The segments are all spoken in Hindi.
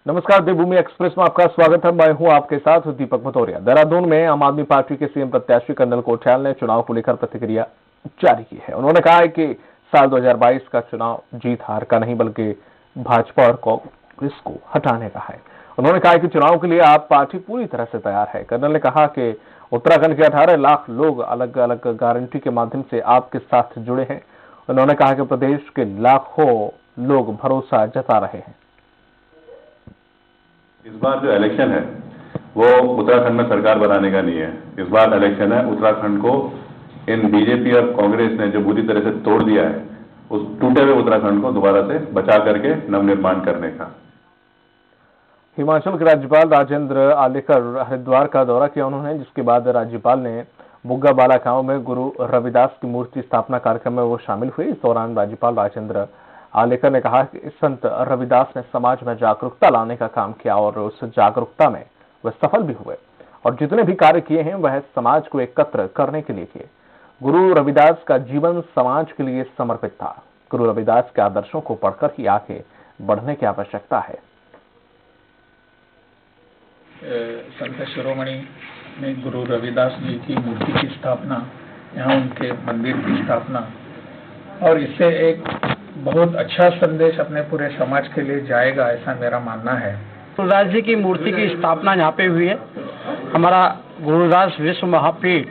नमस्कार, देवभूमि एक्सप्रेस में आपका स्वागत है। मैं हूं आपके साथ दीपक भतौरिया। देहरादून में आम आदमी पार्टी के सीएम प्रत्याशी कर्नल कोठियाल ने चुनाव को लेकर प्रतिक्रिया जारी की है। उन्होंने कहा है कि साल 2022 का चुनाव जीत हार का नहीं बल्कि भाजपा और कांग्रेस को हटाने का है। उन्होंने कहा कि चुनाव के लिए आप पार्टी पूरी तरह से तैयार है। कर्नल ने कहा कि उत्तराखंड के 18 लाख लोग अलग अलग गारंटी के माध्यम से आपके साथ जुड़े हैं। उन्होंने कहा कि प्रदेश के लाखों लोग भरोसा जता रहे हैं। इस बार जो इलेक्शन है वो उत्तराखंड में सरकार बनाने का नहीं है। इस बार इलेक्शन है उत्तराखंड को इन बीजेपी और कांग्रेस ने जो बुरी तरह से तोड़ दिया है, उस टूटे हुए उत्तराखंड को दोबारा से बचा करके नवनिर्माण करने का। हिमाचल के राज्यपाल राजेंद्र आलेकर हरिद्वार का दौरा किया उन्होंने, जिसके बाद राज्यपाल ने बुग्गा बाला गांव में गुरु रविदास की मूर्ति स्थापना कार्यक्रम में वो शामिल हुए। इस दौरान राज्यपाल राजेंद्र आलेकर ने कहा कि संत रविदास ने समाज में जागरूकता लाने का काम किया और उस जागरूकता में वह सफल भी हुए और जितने भी कार्य किए हैं वह समाज को एकत्र करने के लिए किए। गुरु रविदास का जीवन समाज के लिए समर्पित था। गुरु रविदास के आदर्शों को पढ़कर ही आगे बढ़ने की आवश्यकता है। संत शिरोमणि ने गुरु रविदास जी की मूर्ति की स्थापना, यहाँ उनके मंदिर की स्थापना, और इससे एक बहुत अच्छा संदेश अपने पूरे समाज के लिए जाएगा, ऐसा मेरा मानना है। गुरुदास जी की मूर्ति की स्थापना यहाँ पे हुई है। हमारा गुरुदास विश्व महापीठ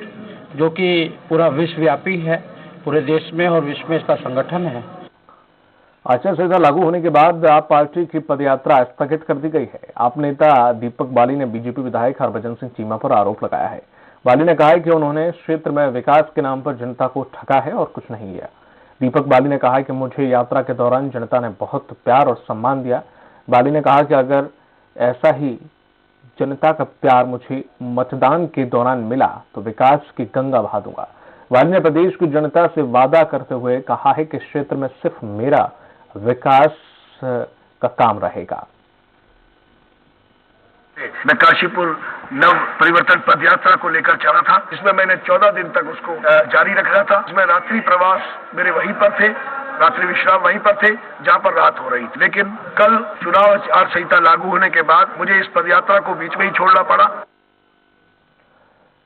जो कि पूरा विश्वव्यापी है, पूरे देश में और विश्व में इसका संगठन है। आचार संहिता लागू होने के बाद आप पार्टी की पदयात्रा स्थगित कर दी गई है। आप नेता दीपक बाली ने बीजेपी विधायक हरभजन सिंह चीमा पर आरोप लगाया है। बाली ने कहा है कि उन्होंने क्षेत्र में विकास के नाम पर जनता को ठगा है और कुछ नहीं लिया। दीपक बाली ने कहा कि मुझे यात्रा के दौरान जनता ने बहुत प्यार और सम्मान दिया। बाली ने कहा कि अगर ऐसा ही जनता का प्यार मुझे मतदान के दौरान मिला तो विकास की गंगा बहा दूंगा। बाली ने प्रदेश की जनता से वादा करते हुए कहा है कि क्षेत्र में सिर्फ मेरा विकास का काम रहेगा। मैं काशीपुर नव परिवर्तन पदयात्रा को लेकर चला था, जिसमें मैंने 14 दिन तक उसको जारी रखा था। इसमें रात्रि प्रवास मेरे वहीं पर थे, रात्रि विश्राम वहीं पर थे जहां पर रात हो रही थी। लेकिन कल चुनाव आचार संहिता लागू होने के बाद मुझे इस पदयात्रा को बीच में ही छोड़ना पड़ा।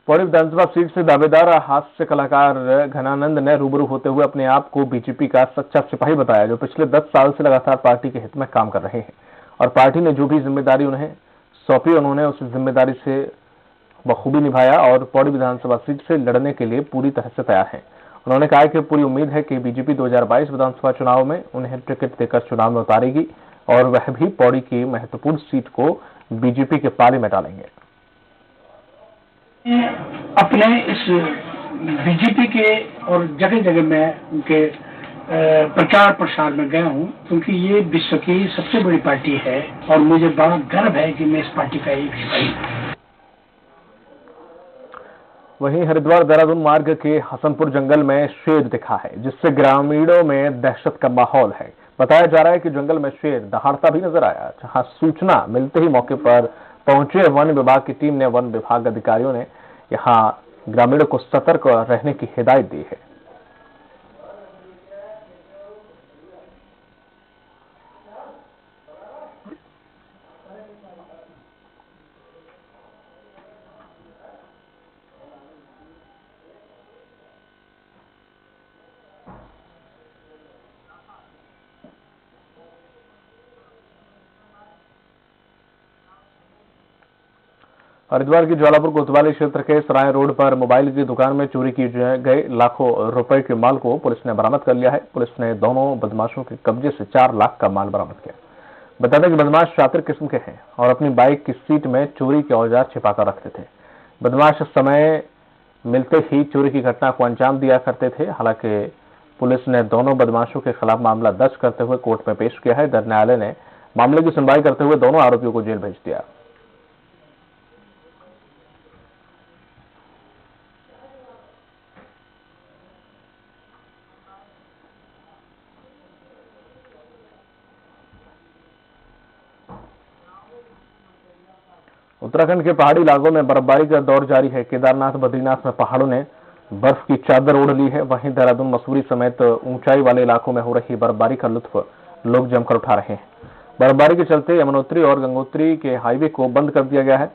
पौड़ी विधानसभा सीट से दावेदार हास्य कलाकार घनानंद ने रूबरू होते हुए अपने आप को बीजेपी का सच्चा सिपाही बताया, जो पिछले 10 साल से लगातार पार्टी के हित में काम कर रहे हैं और पार्टी ने जो भी जिम्मेदारी उन्हें सौंपी उन्होंने उस जिम्मेदारी से बखूबी निभाया और पौड़ी विधानसभा सीट से लड़ने के लिए पूरी तरह से तैयार हैं। उन्होंने कहा कि पूरी उम्मीद है कि बीजेपी 2022 विधानसभा चुनाव में उन्हें टिकट देकर चुनाव में उतारेगी और वह भी पौड़ी की महत्वपूर्ण सीट को बीजेपी के पाले में डालेंगे। अपने इस बीजेपी के और जगह जगह में उनके प्रचार प्रसार में गया हूँ, क्योंकि ये विश्व की सबसे बड़ी पार्टी है और मुझे बड़ा गर्व है कि मैं इस पार्टी का एक सिपाही हूँ। वहीं हरिद्वार देहरादून मार्ग के हसनपुर जंगल में शेर दिखा है, जिससे ग्रामीणों में दहशत का माहौल है। बताया जा रहा है कि जंगल में शेर दहाड़ता भी नजर आया। जहां सूचना मिलते ही मौके पर पहुंचे वन विभाग की टीम ने वन विभाग अधिकारियों ने यहां ग्रामीणों को सतर्क रहने की हिदायत दी है। हरिद्वार की ज्वालापुर कोतवाली क्षेत्र के सराय रोड पर मोबाइल की दुकान में चोरी की गए लाखों रुपए के माल को पुलिस ने बरामद कर लिया है। पुलिस ने दोनों बदमाशों के कब्जे से 4 लाख का माल बरामद किया। बता दें कि बदमाश शातिर किस्म के हैं और अपनी बाइक की सीट में चोरी के औजार छिपाकर रखते थे। बदमाश समय मिलते ही चोरी की घटना को अंजाम दिया करते थे। हालांकि पुलिस ने दोनों बदमाशों के खिलाफ मामला दर्ज करते हुए कोर्ट में पेश किया है। दर न्यायालय ने मामले की सुनवाई करते हुए दोनों आरोपियों को जेल भेज दिया। उत्तराखंड के पहाड़ी इलाकों में बर्फबारी का दौर जारी है। केदारनाथ बद्रीनाथ में पहाड़ों ने बर्फ की चादर ओढ़ ली है। वहीं देहरादून मसूरी समेत ऊंचाई वाले इलाकों में हो रही बर्फबारी का लुत्फ लोग जमकर उठा रहे हैं। बर्फबारी के चलते यमुनोत्री और गंगोत्री के हाईवे को बंद कर दिया गया है।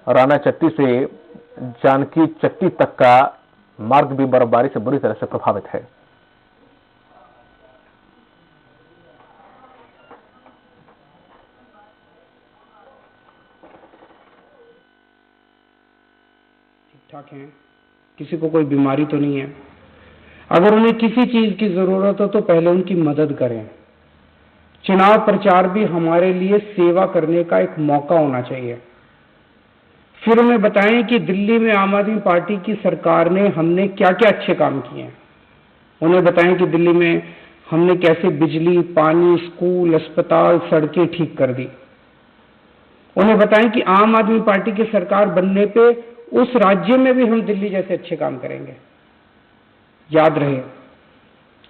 राना चट्टी से जानकी चट्टी तक का मार्ग भी बर्फबारी से बुरी तरह से प्रभावित है। ठीक ठाक हैं, किसी को कोई बीमारी तो नहीं है। अगर उन्हें किसी चीज की जरूरत हो तो पहले उनकी मदद करें। चुनाव प्रचार भी हमारे लिए सेवा करने का एक मौका होना चाहिए। फिर उन्हें बताएं कि दिल्ली में आम आदमी पार्टी की सरकार ने हमने क्या क्या अच्छे काम किए हैं। उन्हें बताएं कि दिल्ली में हमने कैसे बिजली, पानी, स्कूल, अस्पताल, सड़कें ठीक कर दी। उन्हें बताएं कि आम आदमी पार्टी की सरकार बनने पे उस राज्य में भी हम दिल्ली जैसे अच्छे काम करेंगे। याद रहे,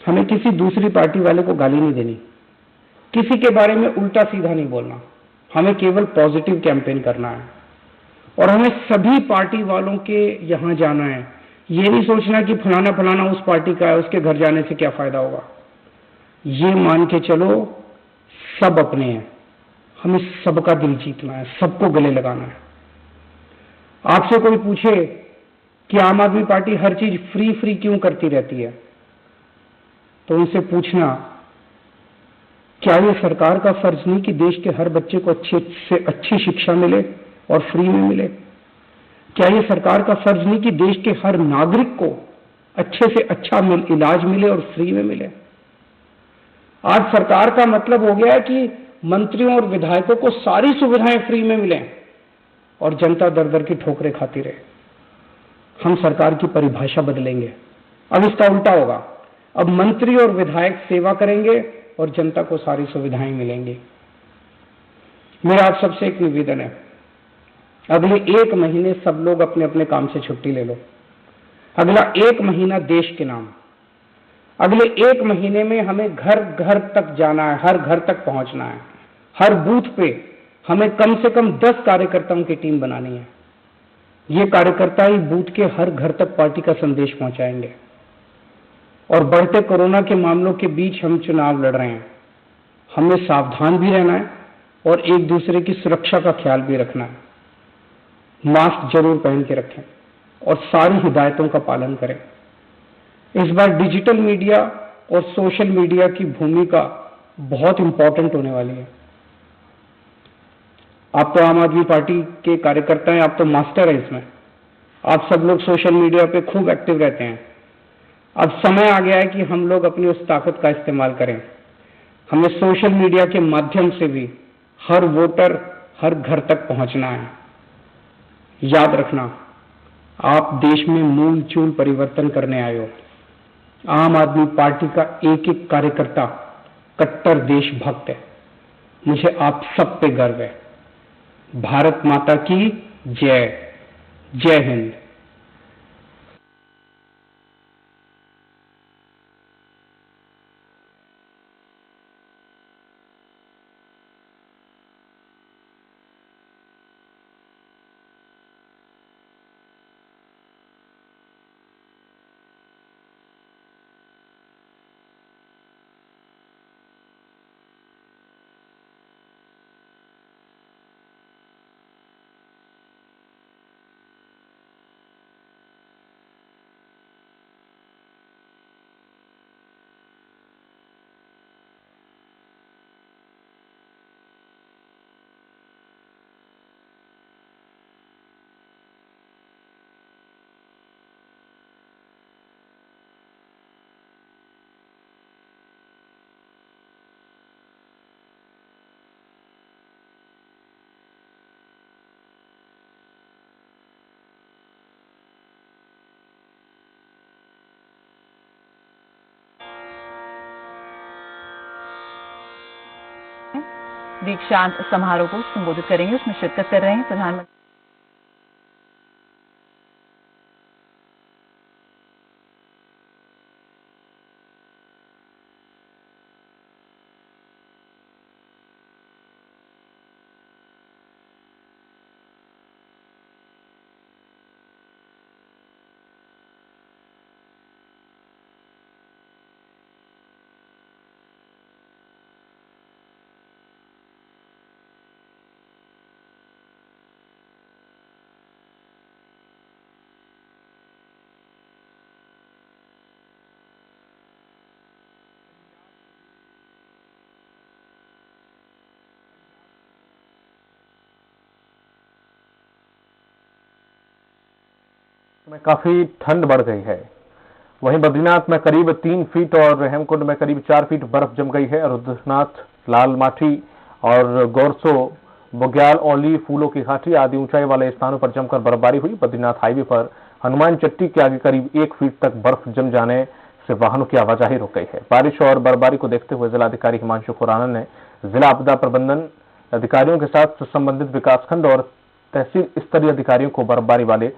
हमें किसी दूसरी पार्टी वाले को गाली नहीं देनी, किसी के बारे में उल्टा सीधा नहीं बोलना। हमें केवल पॉजिटिव कैंपेन करना है और हमें सभी पार्टी वालों के यहां जाना है। ये नहीं सोचना कि फलाना फलाना उस पार्टी का है, उसके घर जाने से क्या फायदा होगा। ये मान के चलो सब अपने हैं, हमें सबका दिल जीतना है, सबको गले लगाना है। आपसे कोई पूछे कि आम आदमी पार्टी हर चीज फ्री क्यों करती रहती है, तो उनसे पूछना, क्या ये सरकार का फर्ज नहीं कि देश के हर बच्चे को अच्छी से अच्छी शिक्षा मिले और फ्री में मिले? क्या ये सरकार का फर्ज नहीं कि देश के हर नागरिक को अच्छे से अच्छा इलाज मिले और फ्री में मिले? आज सरकार का मतलब हो गया है कि मंत्रियों और विधायकों को सारी सुविधाएं फ्री में मिलें और जनता दर दर की ठोकरें खाती रहे। हम सरकार की परिभाषा बदलेंगे। अब इसका उल्टा होगा। अब मंत्री और विधायक सेवा करेंगे और जनता को सारी सुविधाएं मिलेंगी। मेरा आप सबसे एक निवेदन है, अगले 1 महीने सब लोग अपने अपने काम से छुट्टी ले लो। अगला 1 महीना देश के नाम। अगले 1 महीने में हमें घर घर तक जाना है, हर घर तक पहुंचना है। हर बूथ पे हमें कम से कम 10 कार्यकर्ताओं की टीम बनानी है। ये कार्यकर्ता ही बूथ के हर घर तक पार्टी का संदेश पहुंचाएंगे। और बढ़ते कोरोना के मामलों के बीच हम चुनाव लड़ रहे हैं। हमें सावधान भी रहना है और एक दूसरे की सुरक्षा का ख्याल भी रखना है। मास्क जरूर पहन के रखें और सारी हिदायतों का पालन करें। इस बार डिजिटल मीडिया और सोशल मीडिया की भूमिका बहुत इंपॉर्टेंट होने वाली है। आप तो आम आदमी पार्टी के कार्यकर्ता हैं, आप तो मास्टर हैं इसमें। आप सब लोग सोशल मीडिया पे खूब एक्टिव रहते हैं। अब समय आ गया है कि हम लोग अपनी उस ताकत का इस्तेमाल करें। हमें सोशल मीडिया के माध्यम से भी हर वोटर, हर घर तक पहुंचना है। याद रखना, आप देश में मूल चूल परिवर्तन करने आए हो। आम आदमी पार्टी का एक एक कार्यकर्ता कट्टर देशभक्त है। मुझे आप सब पे गर्व है। भारत माता की जय। जय हिंद। दीक्षांत समारोह को संबोधित करेंगे। उसमें शिरकत कर रहे हैं प्रधानमंत्री। में काफी ठंड बढ़ गई है। वहीं बद्रीनाथ में करीब 3 फीट और हेमकुंड में करीब 4 फीट बर्फ जम गई है। रुद्रनाथ, लालमाटी और गोरसो, बुग्याल, औली, फूलों की घाटी आदि ऊंचाई वाले स्थानों पर जमकर बर्फबारी हुई। बद्रीनाथ हाईवे पर हनुमान चट्टी के आगे करीब 1 फीट तक बर्फ जम जाने से वाहनों की आवाजाही रुक गई है। बारिश और बर्फबारी को देखते हुए जिलाधिकारी हिमांशु खुराना ने जिला आपदा प्रबंधन अधिकारियों के साथ संबंधित विकासखंड और तहसील स्तरीय अधिकारियों को बर्फबारी वाले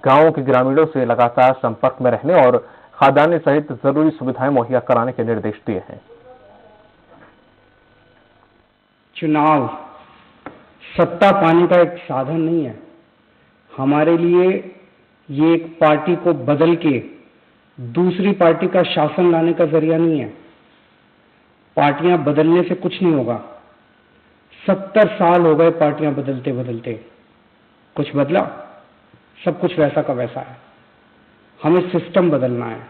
गांवों के ग्रामीणों से लगातार संपर्क में रहने और खाद्यान्न सहित जरूरी सुविधाएं मुहैया कराने के निर्देश दिए हैं। चुनाव सत्ता पाने का एक साधन नहीं है। हमारे लिए ये एक पार्टी को बदल के दूसरी पार्टी का शासन लाने का जरिया नहीं है। पार्टियां बदलने से कुछ नहीं होगा। 70 साल हो गए पार्टियां बदलते बदलते, कुछ बदला? सब कुछ वैसा का वैसा है। हमें सिस्टम बदलना है।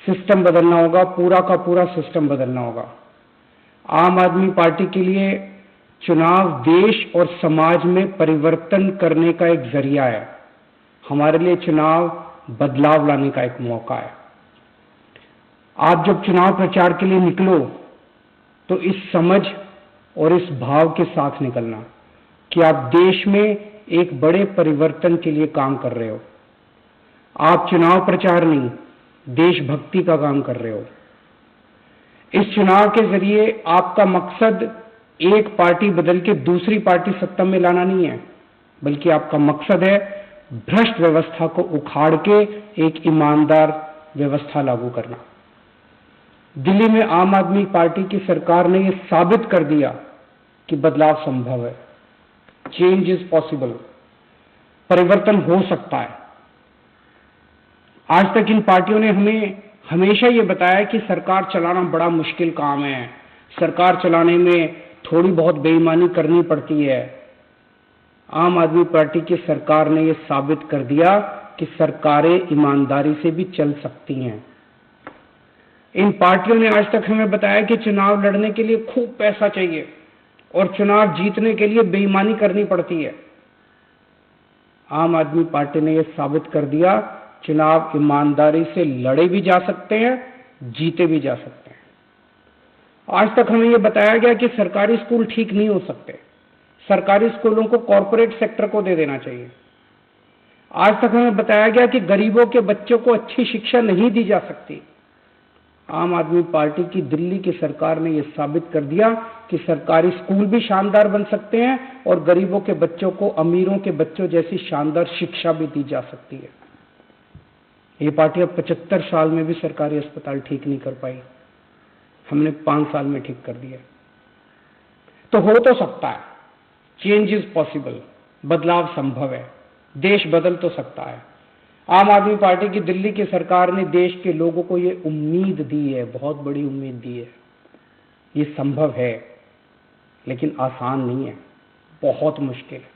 सिस्टम बदलना होगा, पूरा का पूरा सिस्टम बदलना होगा। आम आदमी पार्टी के लिए चुनाव देश और समाज में परिवर्तन करने का एक जरिया है। हमारे लिए चुनाव बदलाव लाने का एक मौका है। आप जब चुनाव प्रचार के लिए निकलो तो इस समझ और इस भाव के साथ निकलना कि आप देश में एक बड़े परिवर्तन के लिए काम कर रहे हो। आप चुनाव प्रचार नहीं, देशभक्ति का काम कर रहे हो। इस चुनाव के जरिए आपका मकसद एक पार्टी बदल के दूसरी पार्टी सत्ता में लाना नहीं है, बल्कि आपका मकसद है भ्रष्ट व्यवस्था को उखाड़ के एक ईमानदार व्यवस्था लागू करना। दिल्ली में आम आदमी पार्टी की सरकार ने यह साबित कर दिया कि बदलाव संभव है। Change is possible. परिवर्तन हो सकता है। आज तक इन पार्टियों ने हमें हमेशा ये बताया कि सरकार चलाना बड़ा मुश्किल काम है, सरकार चलाने में थोड़ी बहुत बेईमानी करनी पड़ती है। आम आदमी पार्टी की सरकार ने यह साबित कर दिया कि सरकारें ईमानदारी से भी चल सकती हैं। इन पार्टियों ने आज तक हमें बताया कि चुनाव लड़ने के लिए खूब पैसा चाहिए और चुनाव जीतने के लिए बेईमानी करनी पड़ती है। आम आदमी पार्टी ने यह साबित कर दिया चुनाव ईमानदारी से लड़े भी जा सकते हैं, जीते भी जा सकते हैं। आज तक हमें यह बताया गया कि सरकारी स्कूल ठीक नहीं हो सकते, सरकारी स्कूलों को कॉरपोरेट सेक्टर को दे देना चाहिए। आज तक हमें बताया गया कि गरीबों के बच्चों को अच्छी शिक्षा नहीं दी जा सकती। आम आदमी पार्टी की दिल्ली की सरकार ने यह साबित कर दिया कि सरकारी स्कूल भी शानदार बन सकते हैं और गरीबों के बच्चों को अमीरों के बच्चों जैसी शानदार शिक्षा भी दी जा सकती है। ये पार्टी अब 75 साल में भी सरकारी अस्पताल ठीक नहीं कर पाई, हमने 5 साल में ठीक कर दिया। तो हो तो सकता है, चेंज इज पॉसिबल, बदलाव संभव है, देश बदल तो सकता है। आम आदमी पार्टी की दिल्ली की सरकार ने देश के लोगों को ये उम्मीद दी है, बहुत बड़ी उम्मीद दी है। ये संभव है, लेकिन आसान नहीं है, बहुत मुश्किल है,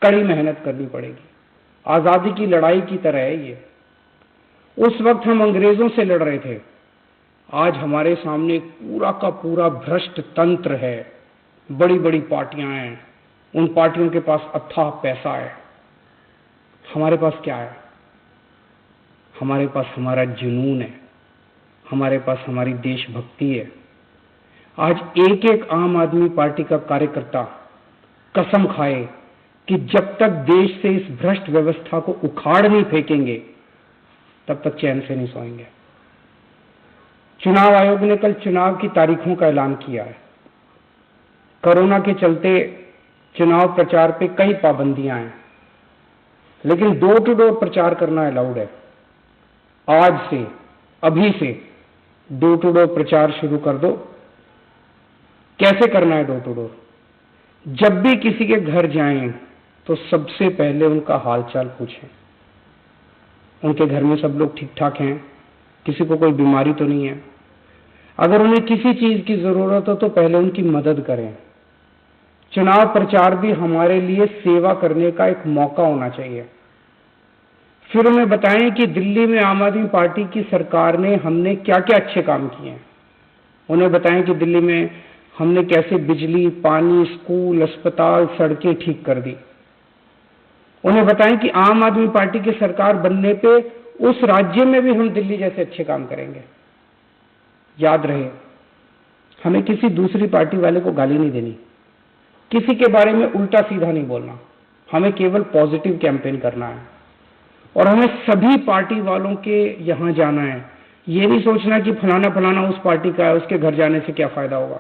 कड़ी मेहनत करनी पड़ेगी। आजादी की लड़ाई की तरह है ये। उस वक्त हम अंग्रेजों से लड़ रहे थे, आज हमारे सामने एक पूरा का पूरा भ्रष्ट तंत्र है। बड़ी बड़ी पार्टियां हैं, उन पार्टियों के पास अथाह पैसा है। हमारे पास क्या है? हमारे पास हमारा जुनून है, हमारे पास हमारी देशभक्ति है। आज एक एक आम आदमी पार्टी का कार्यकर्ता कसम खाए कि जब तक देश से इस भ्रष्ट व्यवस्था को उखाड़ नहीं फेंकेंगे तब तक चैन से नहीं सोएंगे। चुनाव आयोग ने कल चुनाव की तारीखों का ऐलान किया है। कोरोना के चलते चुनाव प्रचार पे कई पाबंदियां हैं, लेकिन डोर टू डोर प्रचार करना अलाउड है। आज से, अभी से डोर टू डोर प्रचार शुरू कर दो। कैसे करना है डोर टू डोर? जब भी किसी के घर जाएं तो सबसे पहले उनका हालचाल पूछें, उनके घर में सब लोग ठीक ठाक हैं, किसी को कोई बीमारी तो नहीं है। अगर उन्हें किसी चीज की जरूरत हो तो पहले उनकी मदद करें। चुनाव प्रचार भी हमारे लिए सेवा करने का एक मौका होना चाहिए। फिर उन्हें बताएं कि दिल्ली में आम आदमी पार्टी की सरकार ने हमने क्या क्या अच्छे काम किए हैं। उन्हें बताएं कि दिल्ली में हमने कैसे बिजली, पानी, स्कूल, अस्पताल, सड़कें ठीक कर दी। उन्हें बताएं कि आम आदमी पार्टी की सरकार बनने पे उस राज्य में भी हम दिल्ली जैसे अच्छे काम करेंगे। याद रहे, हमें किसी दूसरी पार्टी वाले को गाली नहीं देनी, किसी के बारे में उल्टा सीधा नहीं बोलना, हमें केवल पॉजिटिव कैंपेन करना है। और हमें सभी पार्टी वालों के यहां जाना है, ये नहीं सोचना कि फलाना फलाना उस पार्टी का है, उसके घर जाने से क्या फायदा होगा।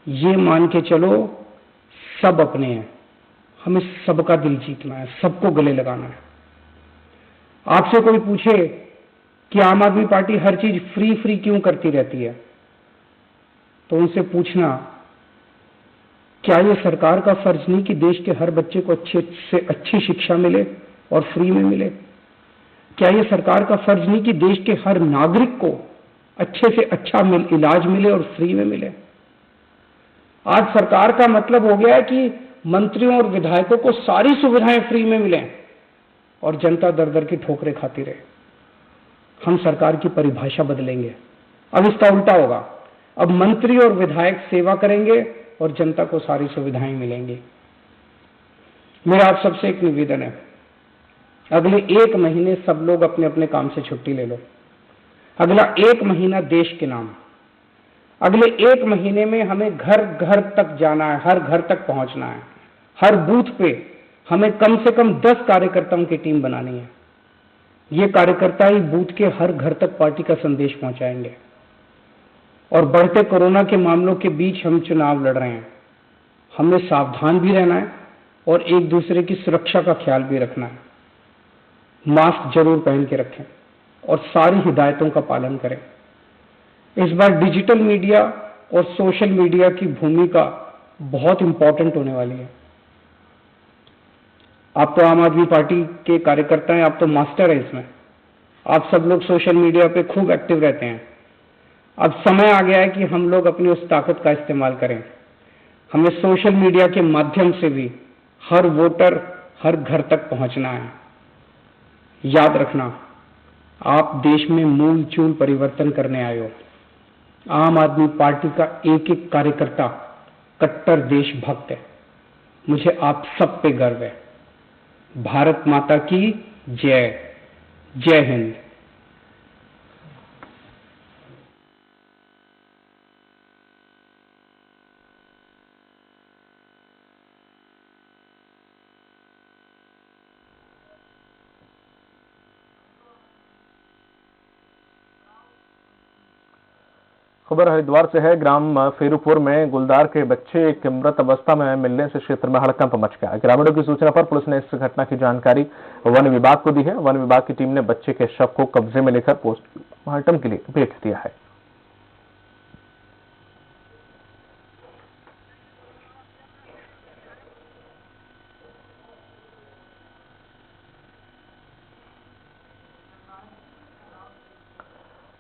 ये मान के चलो सब अपने हैं, हमें सबका दिल जीतना है, सबको गले लगाना है। आपसे कोई पूछे कि आम आदमी पार्टी हर चीज फ्री फ्री क्यों करती रहती है, तो उनसे पूछना, क्या ये सरकार का फर्ज नहीं कि देश के हर बच्चे को अच्छे से अच्छी शिक्षा मिले और फ्री में मिले? क्या ये सरकार का फर्ज नहीं कि देश के हर नागरिक को अच्छे से अच्छा इलाज मिले और फ्री में मिले? आज सरकार का मतलब हो गया है कि मंत्रियों और विधायकों को सारी सुविधाएं फ्री में मिलें और जनता दर दर की ठोकरें खाती रहे। हम सरकार की परिभाषा बदलेंगे, अब इसका उल्टा होगा। अब मंत्री और विधायक सेवा करेंगे और जनता को सारी सुविधाएं मिलेंगी। मेरा आप सबसे एक निवेदन है, अगले 1 महीने सब लोग अपने अपने काम से छुट्टी ले लो। अगला 1 महीना देश के नाम, अगले 1 महीने में हमें घर घर तक जाना है, हर घर तक पहुंचना है। हर बूथ पे हमें कम से कम 10 कार्यकर्ताओं की टीम बनानी है। ये कार्यकर्ता ही बूथ के हर घर तक पार्टी का संदेश पहुंचाएंगे। और बढ़ते कोरोना के मामलों के बीच हम चुनाव लड़ रहे हैं, हमें सावधान भी रहना है और एक दूसरे की सुरक्षा का ख्याल भी रखना है। मास्क जरूर पहन के रखें और सारी हिदायतों का पालन करें। इस बार डिजिटल मीडिया और सोशल मीडिया की भूमिका बहुत इंपॉर्टेंट होने वाली है। आप तो आम आदमी पार्टी के कार्यकर्ता हैं, आप तो मास्टर हैं इसमें। आप सब लोग सोशल मीडिया पे खूब एक्टिव रहते हैं। अब समय आ गया है कि हम लोग अपनी उस ताकत का इस्तेमाल करें। हमें सोशल मीडिया के माध्यम से भी हर वोटर, हर घर तक पहुंचना है। याद रखना, आप देश में मूल चूल परिवर्तन करने आए हो। आम आदमी पार्टी का एक एक कार्यकर्ता कट्टर देशभक्त है। मुझे आप सब पे गर्व है। भारत माता की जय। जय हिंद। खबर हरिद्वार से है। ग्राम फेरूपुर में गुलदार के बच्चे के मृत अवस्था में मिलने से क्षेत्र में हड़कंप मच गया। ग्रामीणों की सूचना पर पुलिस ने इस घटना की जानकारी वन विभाग को दी है। वन विभाग की टीम ने बच्चे के शव को कब्जे में लेकर पोस्टमार्टम के लिए भेज दिया है।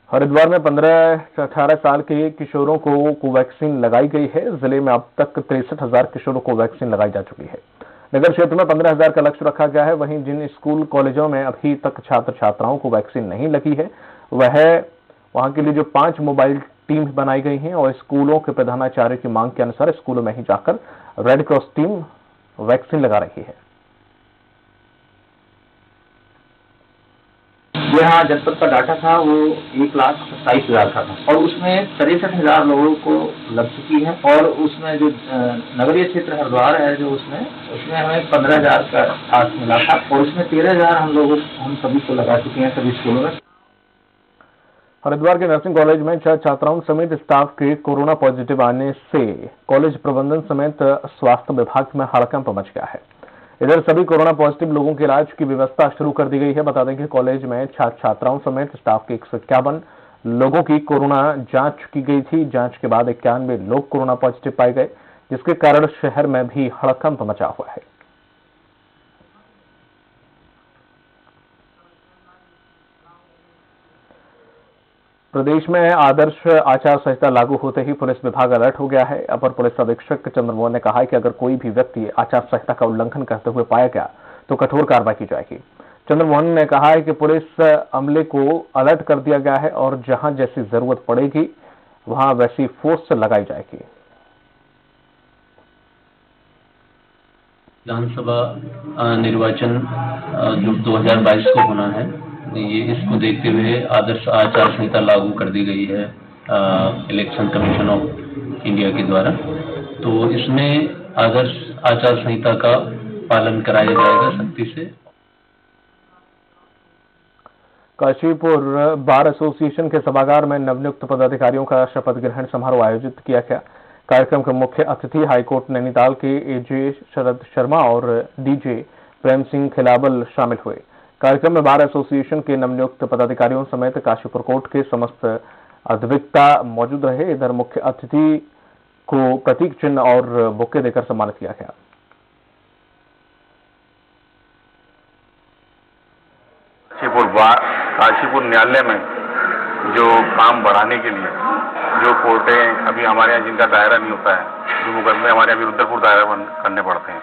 हरिद्वार में 15 से 18 साल के किशोरों को कोवैक्सीन लगाई गई है। जिले में अब तक 63,000 किशोरों को वैक्सीन लगाई जा चुकी है। नगर क्षेत्र में 15,000 का लक्ष्य रखा गया है। वहीं जिन स्कूल कॉलेजों में अभी तक छात्र छात्राओं को वैक्सीन नहीं लगी है, वहां के लिए जो 5 मोबाइल टीम बनाई गई हैं और स्कूलों के प्रधानाचार्य की मांग के अनुसार स्कूलों में ही जाकर रेड क्रॉस टीम वैक्सीन लगा रही है। यहाँ जनपद का डाटा था वो 1,27,000 का था और उसमें 63,000 लोगों को लग चुकी है। और उसमें जो नगरीय क्षेत्र हरिद्वार है, जो उसमें हमें 15,000 का खास मिला था और उसमें 13,000 हम सभी को लगा चुके हैं सभी स्कूलों में। हरिद्वार के नर्सिंग कॉलेज में 6 छात्राओं समेत स्टाफ के कोरोना पॉजिटिव आने से कॉलेज प्रबंधन समेत स्वास्थ्य विभाग में हड़कंप मच गया है। इधर सभी कोरोना पॉजिटिव लोगों के इलाज की व्यवस्था शुरू कर दी गई है। बता दें कि कॉलेज में छात्र छात्राओं समेत स्टाफ के 151 लोगों की कोरोना जांच की गई थी। जांच के बाद 91 लोग कोरोना पॉजिटिव पाए गए, जिसके कारण शहर में भी हड़कंप मचा हुआ है। प्रदेश में आदर्श आचार संहिता लागू होते ही पुलिस विभाग अलर्ट हो गया है। अपर पुलिस अधीक्षक चंद्रमोहन ने कहा है कि अगर कोई भी व्यक्ति आचार संहिता का उल्लंघन करते हुए पाया गया तो कठोर कार्रवाई की जाएगी। चंद्रमोहन ने कहा है कि पुलिस अमले को अलर्ट कर दिया गया है और जहां जैसी जरूरत पड़ेगी वहां वैसी फोर्स लगाई जाएगी। विधानसभा निर्वाचन जो 2022 को होना है, ये इसको देखते हुए आदर्श आचार संहिता लागू कर दी गई है इलेक्शन कमीशन ऑफ इंडिया के द्वारा। तो इसमें आदर्श आचार संहिता का पालन कराया जाएगा सख्ती से। काशीपुर बार एसोसिएशन के सभागार में नवनियुक्त पदाधिकारियों का शपथ ग्रहण समारोह आयोजित किया गया। कार्यक्रम के मुख्य अतिथि हाईकोर्ट नैनीताल के एजे शरद शर्मा और डीजे प्रेम सिंह खिलाबल शामिल हुए। कार्यक्रम में बार एसोसिएशन के नवनियुक्त पदाधिकारियों समेत काशीपुर कोर्ट के समस्त अधिवक्ता मौजूद रहे। इधर मुख्य अतिथि को प्रतीक चिन्ह और बुके देकर सम्मानित किया गया। काशीपुर न्यायालय में जो काम बढ़ाने के लिए जो कोर्टें अभी हमारे यहाँ जिनका दायरा नहीं होता है, जो मुकदमे हमारे यहाँ रुद्रपुर दायरा करने पड़ते हैं,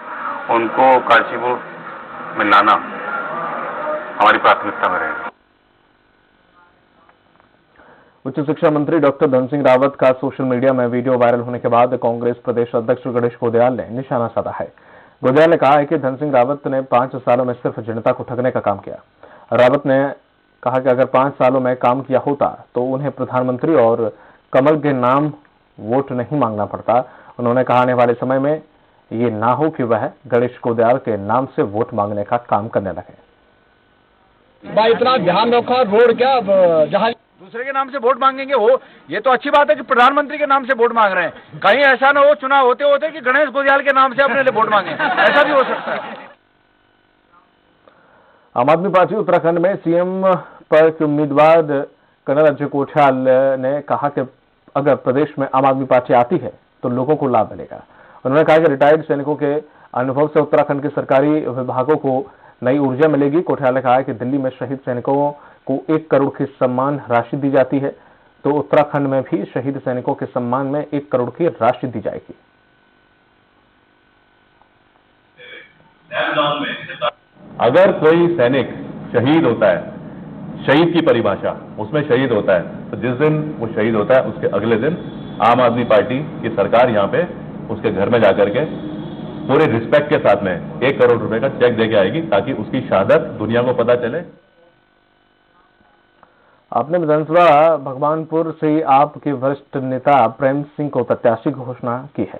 उनको काशीपुर में लाना हमारी प्राथमिकता में रहेगा। उच्च शिक्षा मंत्री डॉक्टर धन सिंह रावत का सोशल मीडिया में वीडियो वायरल होने के बाद कांग्रेस प्रदेश अध्यक्ष गणेश गोदयाल ने निशाना साधा है। गोदयाल ने कहा है कि धन सिंह रावत ने 5 सालों में सिर्फ जनता को ठगने का काम किया। रावत ने कहा कि अगर 5 सालों में काम किया होता तो उन्हें प्रधानमंत्री और कमल के नाम वोट नहीं मांगना पड़ता। उन्होंने कहा आने वाले समय में ये ना हो कि वह गणेश गोदयाल के नाम से वोट मांगने का काम करने लगे। भाई इतना ध्यान रखो, रोड क्या जहाँ दूसरे के नाम से वोट मांगेंगे हो, ये तो अच्छी बात है कि प्रधानमंत्री के नाम से वोट मांग रहे हैं। कहीं ऐसा ना हो चुनाव होते होते कि गणेश गोदयाल के नाम से अपने लिए वोट मांगे, ऐसा भी हो सकता है। आम आदमी पार्टी उत्तराखंड में सीएम पर के उम्मीदवार कर्नल अजय कोठाल ने कहा कि अगर प्रदेश में आम आदमी पार्टी आती है तो लोगों को लाभ मिलेगा। उन्होंने कहा कि रिटायर्ड सैनिकों के अनुभव से उत्तराखंड के सरकारी विभागों को नई ऊर्जा मिलेगी। कोठाल ने कहा कि दिल्ली में शहीद सैनिकों को 1 करोड़ की सम्मान राशि दी जाती है, तो उत्तराखंड में भी शहीद सैनिकों के सम्मान में 1 करोड़ की राशि दी जाएगी। अगर कोई सैनिक शहीद होता है, शहीद की परिभाषा उसमें शहीद होता है, तो जिस दिन वो शहीद होता है उसके अगले दिन आम आदमी पार्टी की सरकार यहाँ पे उसके घर में जाकर के पूरे रिस्पेक्ट के साथ में 1 करोड़ रुपए का चेक देके आएगी, ताकि उसकी शहादत दुनिया को पता चले। आपने विधानसभा भगवानपुर से आपके वरिष्ठ नेता प्रेम सिंह को प्रत्याशी घोषणा की है।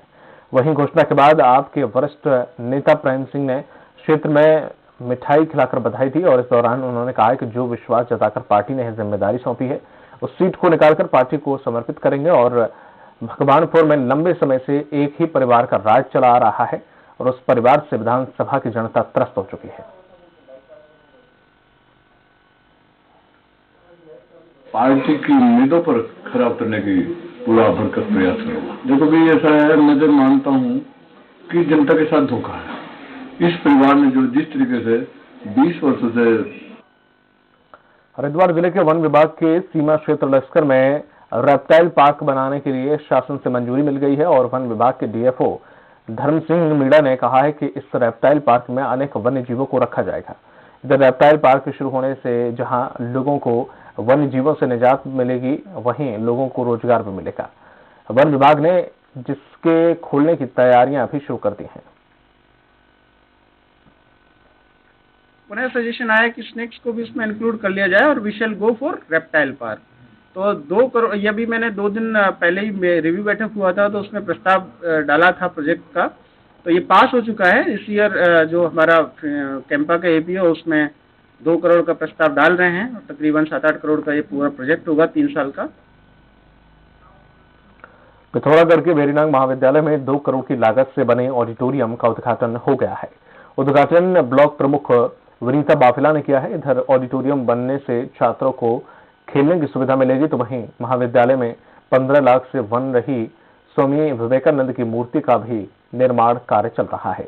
वहीं घोषणा के बाद आपके वरिष्ठ नेता प्रेम सिंह ने क्षेत्र में मिठाई खिलाकर बधाई दी और इस दौरान उन्होंने कहा कि जो विश्वास जताकर पार्टी ने जिम्मेदारी सौंपी है उस सीट को निकालकर पार्टी को समर्पित करेंगे। और भगवानपुर में लंबे समय से एक ही परिवार का राज चला आ रहा है और उस परिवार से विधानसभा की जनता त्रस्त हो चुकी है। पार्टी की उम्मीदों पर खरा उतरने की पूरा भरकस प्रयास करूंगा। देखो भी ऐसा है, मैं तो मानता हूं कि जनता के साथ धोखा है। इस परिवार ने जो जिस तरीके से 20 वर्षों से हरिद्वार जिले के वन विभाग के सीमा क्षेत्र लश्कर में रेप्टाइल पार्क बनाने के लिए शासन से मंजूरी मिल गई है और वन विभाग के डीएफओ धर्म सिंह मीणा ने कहा है कि इस रेप्टाइल पार्क में अनेक वन्य जीवों को रखा जाएगा। इधर रेप्टाइल पार्क शुरू होने से जहां लोगों को वन्य जीवों से निजात मिलेगी, वहीं लोगों को रोजगार भी मिलेगा। वन विभाग ने जिसके खोलने की तैयारियां भी शुरू कर दी हैं। उन्हें सजेशन आया कि स्नेक्स को भी इसमें इंक्लूड कर लिया जाए और we shall go for reptile park. तो 2 करोड़, ये भी मैंने 2 दिन पहले ही रिव्यू बैठक हुआ था तो उसमें प्रस्ताव डाला था प्रोजेक्ट का, तो ये पास हो चुका है। इस ईयर जो हमारा कैंपा का एपीओ उसमें 2 करोड़ का प्रस्ताव डाल रहे हैं। तकरीबन 7-8 करोड़ का ये पूरा प्रोजेक्ट होगा 3 साल का। पिथौरागढ़ के वेरीनाग महाविद्यालय में 2 करोड़ की लागत से बने ऑडिटोरियम का उद्घाटन हो गया है। उद्घाटन ब्लॉक प्रमुख विनीता बाफिला ने किया है। इधर ऑडिटोरियम बनने से छात्रों को खेलने की सुविधा मिलेगी, तो वहीं महाविद्यालय में 15 लाख से बन रही स्वामी विवेकानंद की मूर्ति का भी निर्माण कार्य चल रहा है।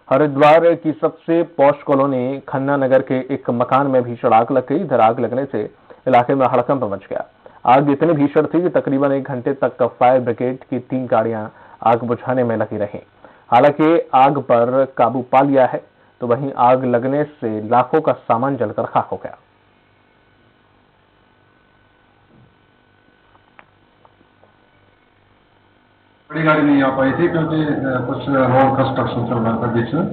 हरिद्वार की सबसे पॉश कॉलोनी खन्ना नगर के एक मकान में भीषण आग लग गई। इधर आग लगने से इलाके में हड़कंप मच गया। आग इतनी भीषण थी कि तकरीबन 1 घंटे तक फायर ब्रिगेड की 3 गाड़ियां आग बुझाने में लगी रहीं। हालांकि आग पर काबू पा लिया है, तो वहीं आग लगने से लाखों का सामान जलकर खाक हो गया। गाड़ी नहीं आ पाई थी क्योंकि कुछ रोड कंस्ट्रक्शन चल रहा था बीच में।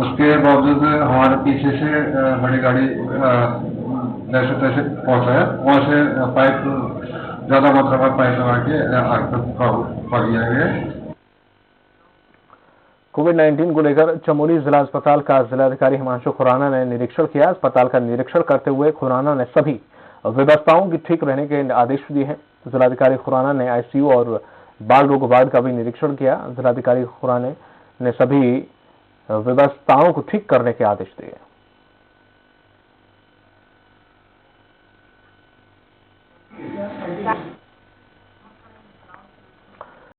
उसके बावजूद हमारे पीछे से बड़ी गाड़ी जैसे तैसे पहुंचाया, वहाँ से पाइप ज्यादा मात्रा में पाइप लगा के आग पर काबू पा लिया गया। कोविड-19 को लेकर चमोली जिला अस्पताल का जिलाधिकारी हिमांशु खुराना ने निरीक्षण किया। अस्पताल का निरीक्षण करते हुए खुराना ने सभी व्यवस्थाओं की ठीक रहने के आदेश दिए हैं। जिलाधिकारी खुराना ने आईसीयू और बाल रोग वार्ड का भी निरीक्षण किया। जिलाधिकारी खुराना ने सभी व्यवस्थाओं को ठीक करने के आदेश दिए।